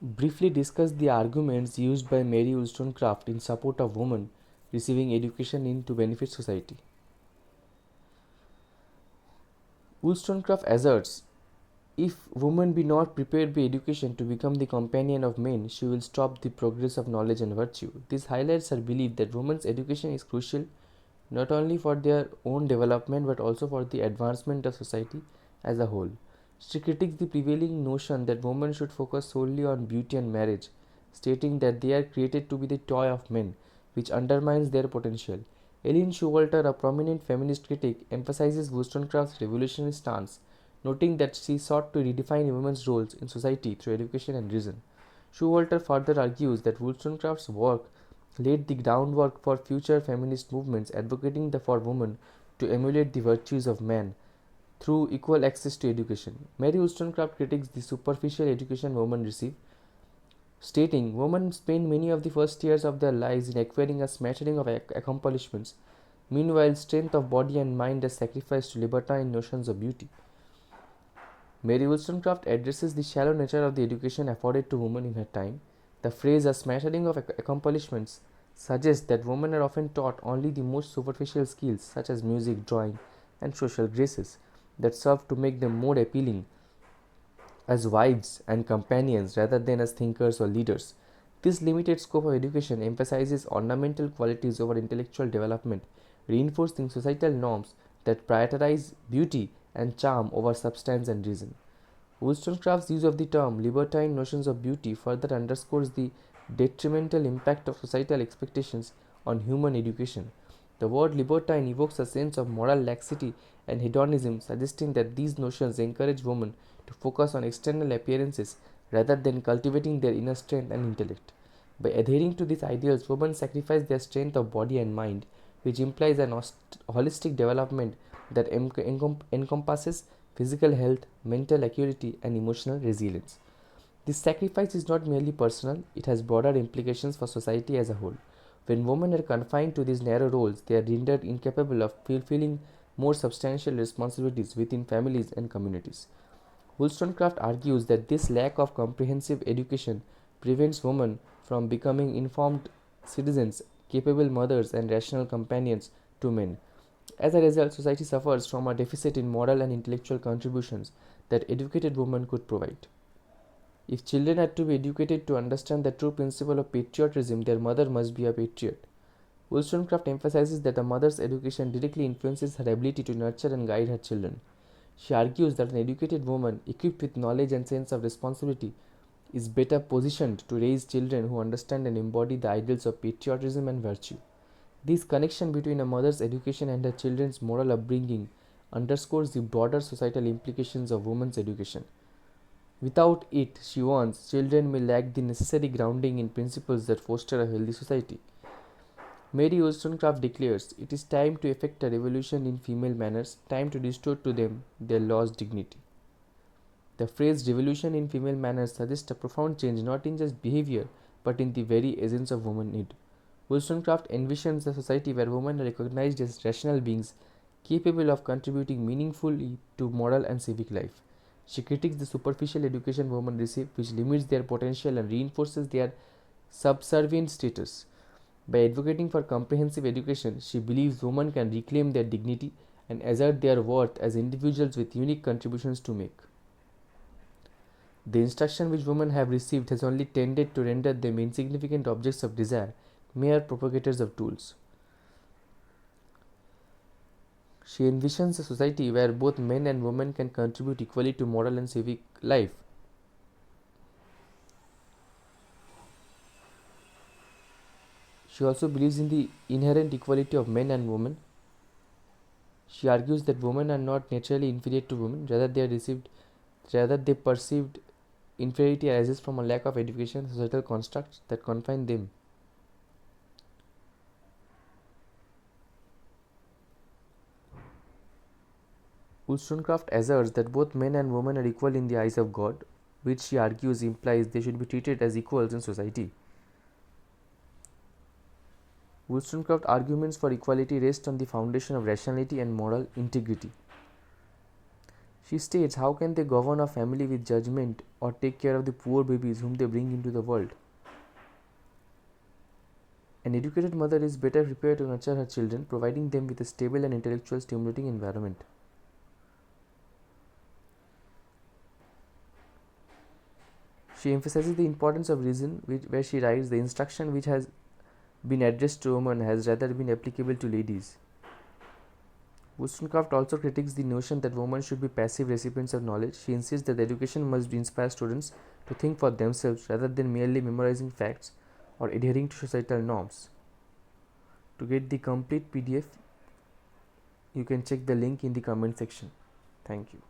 briefly discuss the arguments used by Mary Wollstonecraft in support of women receiving education in to benefit society. Wollstonecraft asserts, if woman be not prepared by education to become the companion of men, she will stop the progress of knowledge and virtue. This highlights her belief that women's education is crucial not only for their own development but also for the advancement of society as a whole. She critiques the prevailing notion that women should focus solely on beauty and marriage, stating that they are created to be the toy of men, which undermines their potential. Ellen Showalter, a prominent feminist critic, emphasizes Wollstonecraft's revolutionary stance, noting that she sought to redefine women's roles in society through education and reason. Showalter further argues that Wollstonecraft's work laid the groundwork for future feminist movements advocating for women to emulate the virtues of man through equal access to education. Mary Wollstonecraft critiques the superficial education women receive, stating, women spend many of the first years of their lives in acquiring a smattering of accomplishments. Meanwhile, strength of body and mind is sacrificed to libertine notions of beauty. Mary Wollstonecraft addresses the shallow nature of the education afforded to women in her time. The phrase a smattering of accomplishments suggests that women are often taught only the most superficial skills such as music, drawing, and social graces that serve to make them more appealing as wives and companions rather than as thinkers or leaders. This limited scope of education emphasizes ornamental qualities over intellectual development, reinforcing societal norms that prioritize beauty and charm over substance and reason. Wollstonecraft's use of the term libertine notions of beauty further underscores the detrimental impact of societal expectations on human education. The word libertine evokes a sense of moral laxity and hedonism, suggesting that these notions encourage women to focus on external appearances rather than cultivating their inner strength and intellect. By adhering to these ideals, women sacrifice their strength of body and mind, which implies an holistic development that encompasses physical health, mental acuity, and emotional resilience. This sacrifice is not merely personal, it has broader implications for society as a whole. When women are confined to these narrow roles, they are rendered incapable of fulfilling more substantial responsibilities within families and communities. Wollstonecraft argues that this lack of comprehensive education prevents women from becoming informed citizens, capable mothers, and rational companions to men. As a result, society suffers from a deficit in moral and intellectual contributions that educated women could provide. If children are to be educated to understand the true principle of patriotism, their mother must be a patriot. Wollstonecraft emphasizes that a mother's education directly influences her ability to nurture and guide her children. She argues that an educated woman, equipped with knowledge and sense of responsibility, is better positioned to raise children who understand and embody the ideals of patriotism and virtue. This connection between a mother's education and her children's moral upbringing underscores the broader societal implications of women's education. Without it, she warns, children may lack the necessary grounding in principles that foster a healthy society. Mary Wollstonecraft declares, it is time to effect a revolution in female manners, time to restore to them their lost dignity. The phrase revolution in female manners suggests a profound change not in just behavior but in the very essence of womanhood. Wollstonecraft envisions a society where women are recognized as rational beings capable of contributing meaningfully to moral and civic life. She critiques the superficial education women receive, which limits their potential and reinforces their subservient status. By advocating for comprehensive education, she believes women can reclaim their dignity and assert their worth as individuals with unique contributions to make. The instruction which women have received has only tended to render them insignificant objects of desire, mere propagators of tools. She envisions a society where both men and women can contribute equally to moral and civic life. She also believes in the inherent equality of men and women. She argues that women are not naturally inferior to women, rather they perceived inferiority arises from a lack of education and societal constructs that confine them. Wollstonecraft asserts that both men and women are equal in the eyes of God, which she argues implies they should be treated as equals in society. Wollstonecraft's arguments for equality rest on the foundation of rationality and moral integrity. She states, how can they govern a family with judgment or take care of the poor babies whom they bring into the world? An educated mother is better prepared to nurture her children, providing them with a stable and intellectual stimulating environment. She emphasizes the importance of reason, where she writes, the instruction which has been addressed to women has rather been applicable to ladies. Wollstonecraft also critiques the notion that women should be passive recipients of knowledge. She insists that education must inspire students to think for themselves rather than merely memorizing facts or adhering to societal norms. To get the complete PDF, you can check the link in the comment section. Thank you.